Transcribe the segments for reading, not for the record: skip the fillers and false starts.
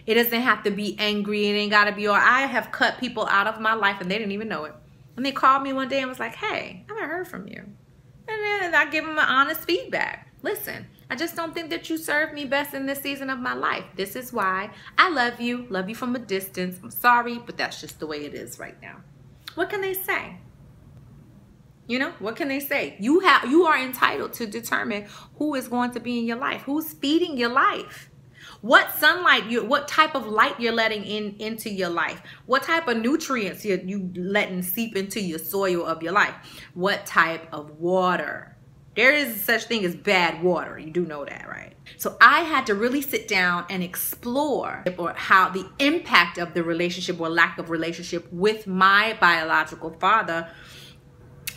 It doesn't have to be angry. It ain't got to be, or I have cut people out of my life and they didn't even know it. And they called me one day and was like, hey, I haven't heard from you. And then I give them an honest feedback. Listen, I just don't think that you serve me best in this season of my life. This is why. I love you from a distance. I'm sorry, but that's just the way it is right now. What can they say? You know, what can they say? You are entitled to determine who is going to be in your life, who's feeding your life. What what type of light you're letting into your life, what type of nutrients you letting seep into your soil of your life, what type of water. There is such thing as bad water. You do know that, right? So I had to really sit down and explore how the impact of the relationship or lack of relationship with my biological father,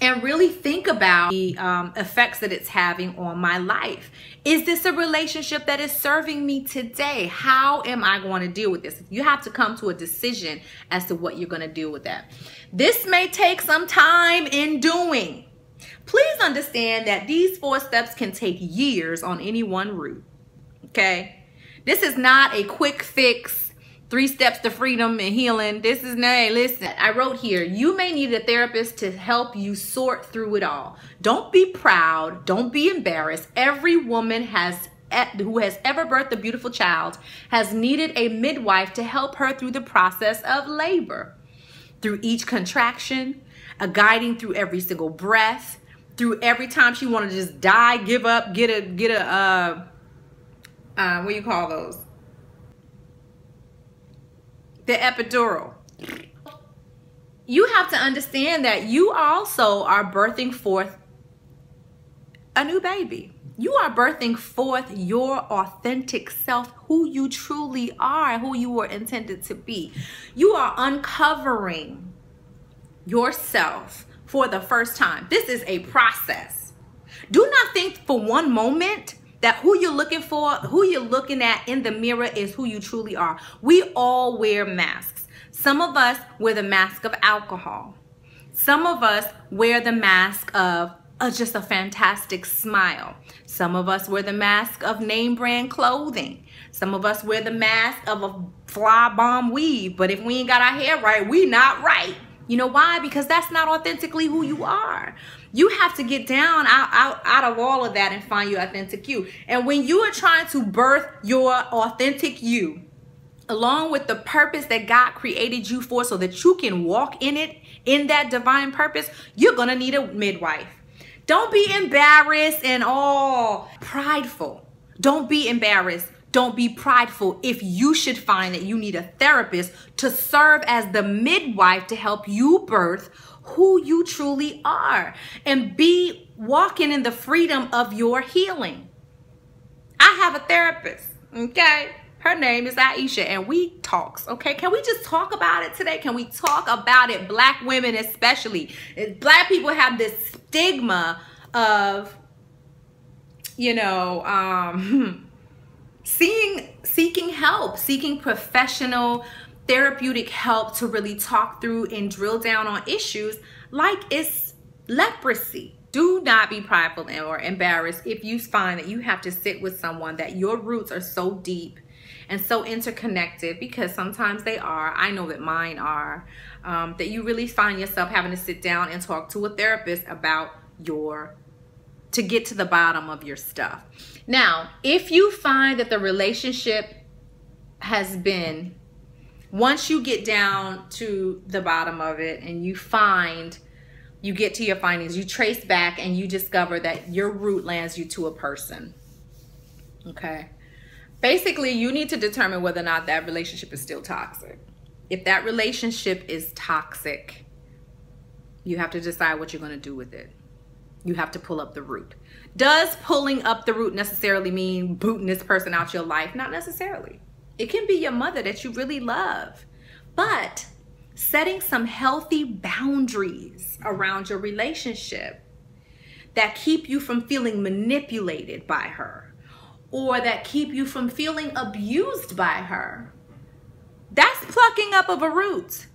and really think about the effects that it's having on my life. Is this a relationship that is serving me today? How am I going to deal with this? You have to come to a decision as to what you're going to do with that. This may take some time in doing. Please understand that these 4 steps can take years on any one route. Okay? This is not a quick fix. 3 steps to freedom and healing. This is not, listen, I wrote here, you may need a therapist to help you sort through it all. Don't be proud. Don't be embarrassed. Every woman who has ever birthed a beautiful child has needed a midwife to help her through the process of labor. Through each contraction, a guiding through every single breath, through every time she want to just die, give up, get a what do you call those? The epidural. You have to understand that you also are birthing forth a new baby. You are birthing forth your authentic self, who you truly are, who you were intended to be. You are uncovering yourself for the first time. This is a process. Do not think for one moment that who you're looking for, who you're looking at in the mirror is who you truly are. We all wear masks. Some of us wear the mask of alcohol. Some of us wear the mask of just a fantastic smile. Some of us wear the mask of name brand clothing. Some of us wear the mask of a fly bomb weave. But if we ain't got our hair right, we not right. You know why? Because that's not authentically who you are. You have to get down out of all of that and find your authentic you. And when you are trying to birth your authentic you, along with the purpose that God created you for so that you can walk in it, in that divine purpose, you're going to need a midwife. Don't be embarrassed and all prideful. Don't be embarrassed. Don't be prideful if you should find that you need a therapist to serve as the midwife to help you birth who you truly are and be walking in the freedom of your healing. I have a therapist, okay? Her name is Aisha, and we talks, okay? Can we just talk about it today? Can we talk about it? Black women especially. Black people have this stigma of, you know, seeking help, seeking professional therapeutic help to really talk through and drill down on issues like it's leprosy. Do not be prideful or embarrassed if you find that you have to sit with someone that your roots are so deep and so interconnected, because sometimes they are. I know that mine are. That you really find yourself having to sit down and talk to a therapist about to get to the bottom of your stuff. Now, if you find that the relationship has been, once you get down to the bottom of it and you get to your findings, you trace back and you discover that your root lands you to a person, okay? Basically, you need to determine whether or not that relationship is still toxic. If that relationship is toxic, you have to decide what you're going to do with it. You have to pull up the root. Does pulling up the root necessarily mean booting this person out your life? Not necessarily. It can be your mother that you really love. But setting some healthy boundaries around your relationship that keep you from feeling manipulated by her, or that keep you from feeling abused by her, that's plucking up of a root.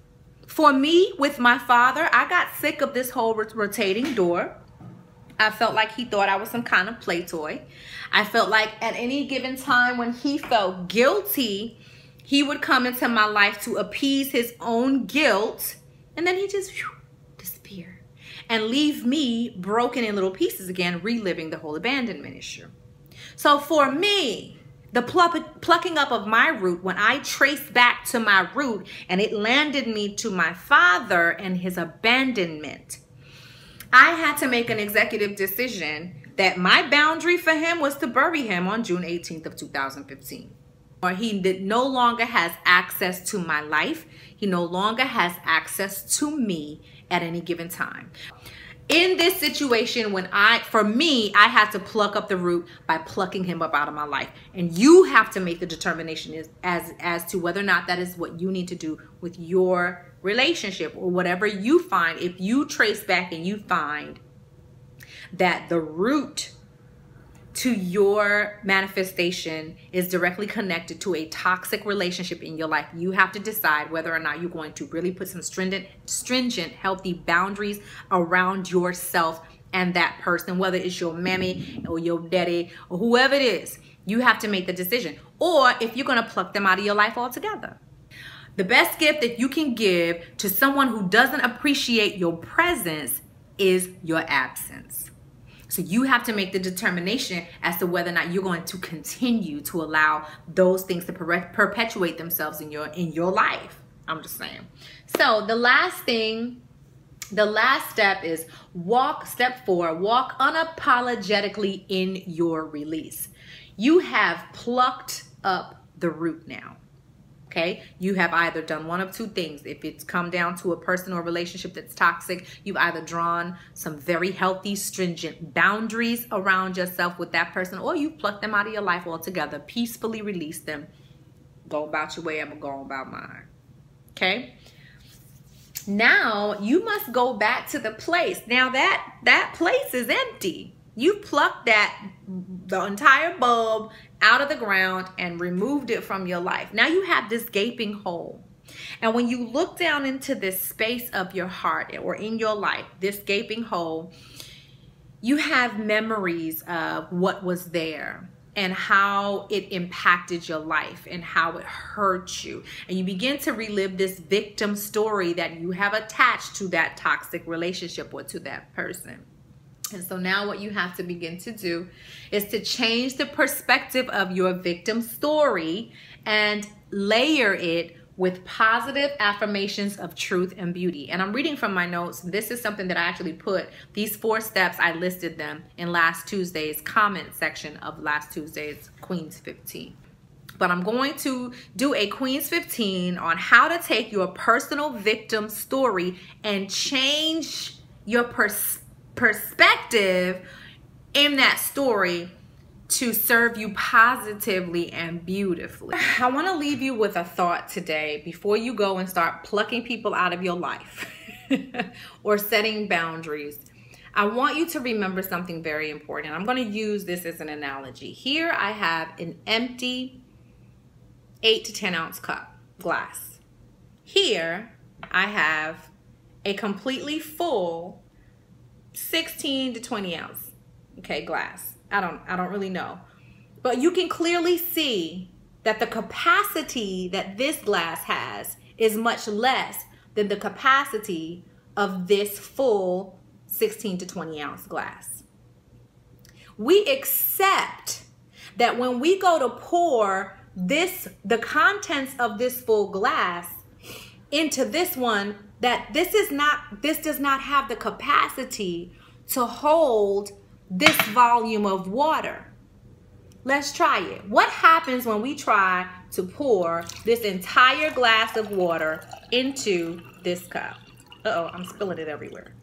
For me, with my father, I got sick of this whole rotating door. I felt like he thought I was some kind of play toy. I felt like at any given time when he felt guilty He would come into my life to appease his own guilt, and then he just disappear and leave me broken in little pieces again, reliving the whole abandonment issue. So for me, the plucking up of my root, when I traced back to my root and it landed me to my father and his abandonment, I had to make an executive decision that my boundary for him was to bury him on June 18th of 2015. Or he no longer has access to my life. He no longer has access to me at any given time. In this situation, for me, I had to pluck up the root by plucking him up out of my life. And you have to make the determination as to whether or not that is what you need to do with your relationship or whatever you find. If you trace back and you find that the root to your manifestation is directly connected to a toxic relationship in your life, you have to decide whether or not you're going to really put some stringent, healthy boundaries around yourself and that person, whether it's your mammy or your daddy or whoever it is. You have to make the decision. Or if you're going to pluck them out of your life altogether. The best gift that you can give to someone who doesn't appreciate your presence is your absence. So you have to make the determination as to whether or not you're going to continue to allow those things to perpetuate themselves in your life. I'm just saying. So the last step is step 4, walk unapologetically in your release. You have plucked up the root now. Okay, you have either done one of two things. If it's come down to a person or relationship that's toxic, you've either drawn some very healthy, stringent boundaries around yourself with that person, or you've plucked them out of your life altogether, peacefully released them. Go about your way, I'm going to go about mine. Okay, now you must go back to the place. Now that place is empty. You plucked the entire bulb out of the ground and removed it from your life. Now you have this gaping hole. And when you look down into this space of your heart or in your life, this gaping hole, you have memories of what was there and how it impacted your life and how it hurt you. And you begin to relive this victim story that you have attached to that toxic relationship or to that person. And so now what you have to begin to do is to change the perspective of your victim story and layer it with positive affirmations of truth and beauty. And I'm reading from my notes. This is something that I actually put. These 4 steps, I listed them in last Tuesday's comment section of last Tuesday's Queen's 15. But I'm going to do a Queen's 15 on how to take your personal victim story and change your perspective in that story to serve you positively and beautifully. I want to leave you with a thought today before you go and start plucking people out of your life or setting boundaries. I want you to remember something very important. I'm going to use this as an analogy. Here I have an empty 8 to 10 ounce glass. Here I have a completely full 16 to 20 ounce, glass. I don't really know. But you can clearly see that the capacity that this glass has is much less than the capacity of this full 16 to 20 ounce glass. We accept that when we go to pour the contents of this full glass into this one, that this does not have the capacity to hold this volume of water. Let's try it. What happens when we try to pour this entire glass of water into this cup? Uh-oh, I'm spilling it everywhere.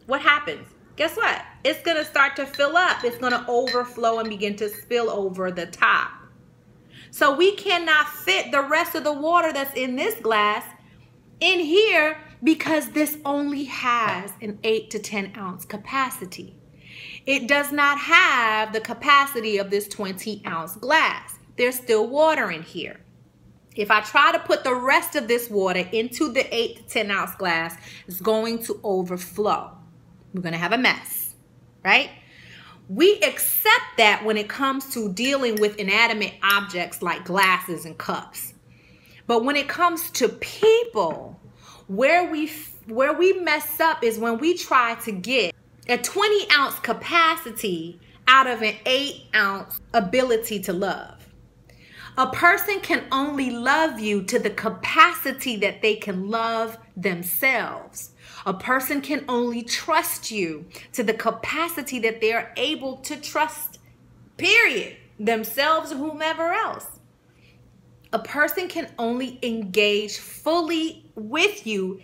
What happens? Guess what? It's going to start to fill up. It's going to overflow and begin to spill over the top. So we cannot fit the rest of the water that's in this glass in here because this only has an 8 to 10 ounce capacity. It does not have the capacity of this 20 ounce glass. There's still water in here. If I try to put the rest of this water into the 8 to 10 ounce glass, it's going to overflow. We're going to have a mess, right? We accept that when it comes to dealing with inanimate objects like glasses and cups. But when it comes to people, where we mess up is when we try to get a 20-ounce capacity out of an 8-ounce ability to love. A person can only love you to the capacity that they can love themselves. A person can only trust you to the capacity that they are able to trust, period, themselves or whomever else. A person can only engage fully with you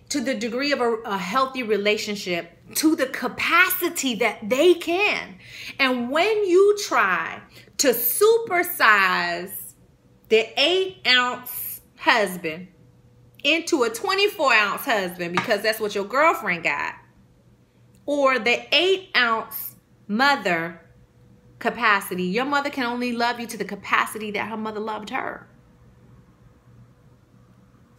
to the degree of a healthy relationship, to the capacity that they can. And when you try to supersize the 8-ounce husband into a 24-ounce husband because that's what your girlfriend got, or the 8-ounce mother capacity, your mother can only love you to the capacity that her mother loved her.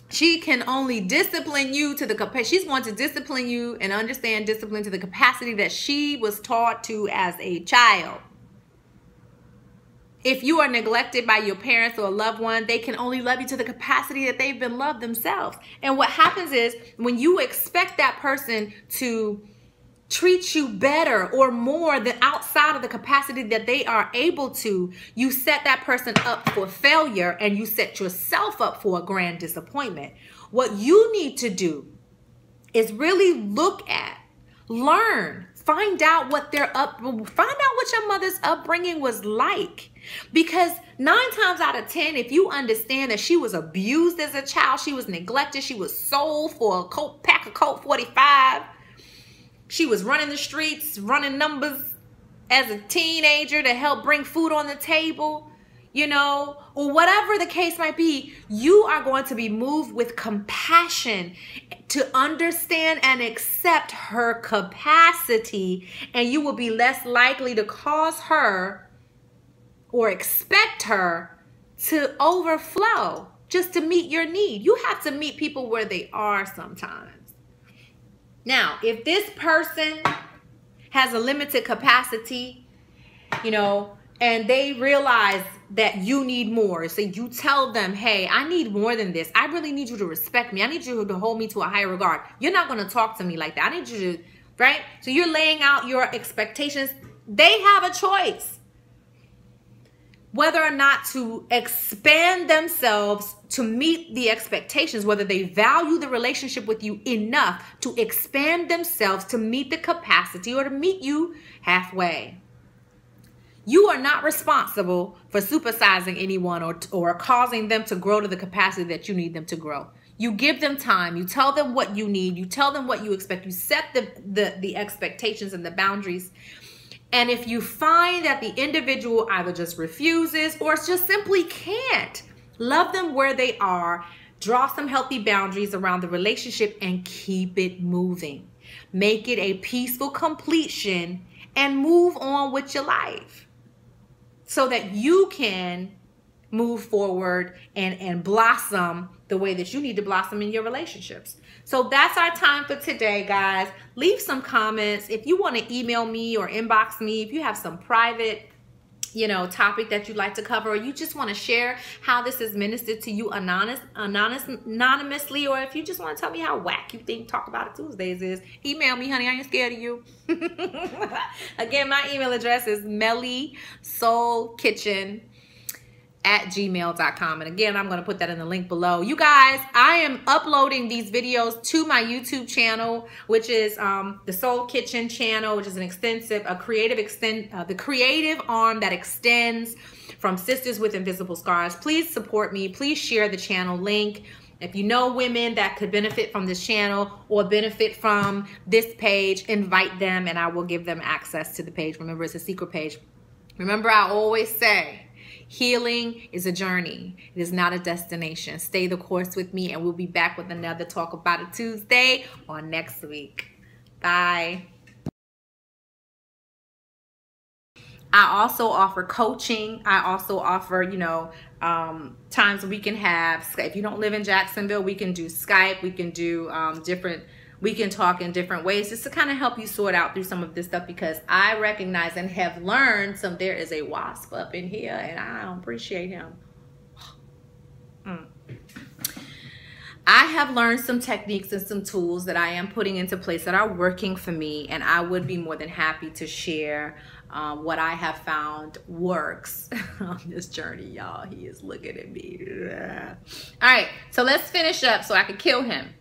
She can only discipline you to the capacity. She's going to discipline you and understand discipline to the capacity that she was taught to as a child. If you are neglected by your parents or a loved one, they can only love you to the capacity that they've been loved themselves. And what happens is when you expect that person to treat you better or more than outside of the capacity that they are able to, you set that person up for failure and you set yourself up for a grand disappointment. What you need to do is really look at, learn, find out what find out what your mother's upbringing was like. Because 9 times out of 10, if you understand that she was abused as a child, she was neglected, she was sold for a pack of Colt 45, she was running the streets, running numbers as a teenager to help bring food on the table, you know, or whatever the case might be, you are going to be moved with compassion to understand and accept her capacity, and you will be less likely to cause her or expect her to overflow just to meet your need. You have to meet people where they are sometimes. Now, if this person has a limited capacity, you know, and they realize that you need more, so you tell them, hey, I need more than this. I really need you to respect me. I need you to hold me to a higher regard. You're not going to talk to me like that. I need you to, right? So you're laying out your expectations. They have a choice whether or not to expand themselves to meet the expectations, whether they value the relationship with you enough to expand themselves to meet the capacity or to meet you halfway. You are not responsible for supersizing anyone or causing them to grow to the capacity that you need them to grow. You give them time. You tell them what you need. You tell them what you expect. You set the expectations and the boundaries. And if you find that the individual either just refuses or just simply can't, love them where they are, draw some healthy boundaries around the relationship and keep it moving. Make it a peaceful completion and move on with your life so that you can move forward and blossom the way that you need to blossom in your relationships. So that's our time for today, guys. Leave some comments. If you want to email me or inbox me, if you have some private, you know, topic that you'd like to cover, or you just want to share how this is ministered to you anonymously, or if you just want to tell me how whack you think Talk About It Tuesdays is, email me, honey. I ain't scared of you. Again, my email address is melisoulkitchen@gmail.com. And again, I'm going to put that in the link below. You guys, I am uploading these videos to my YouTube channel, which is the Soul Kitchen channel, which is an extensive, the creative arm that extends from Sisters with Invisible Scars. Please support me. Please share the channel link. If you know women that could benefit from this channel or benefit from this page, invite them and I will give them access to the page. Remember, it's a secret page. Remember, I always say, healing is a journey. It is not a destination. Stay the course with me and we'll be back with another Talk About It Tuesday on next week. Bye. I also offer coaching. I also offer, you know, times we can have, if you don't live in Jacksonville, we can do Skype. We can do we can talk in different ways just to kind of help you sort out through some of this stuff, because I recognize and have learned there is a wasp up in here and I don't appreciate him. I have learned some techniques and some tools that I am putting into place that are working for me, and I would be more than happy to share what I have found works on this journey, y'all. He is looking at me. All right, so let's finish up so I can kill him.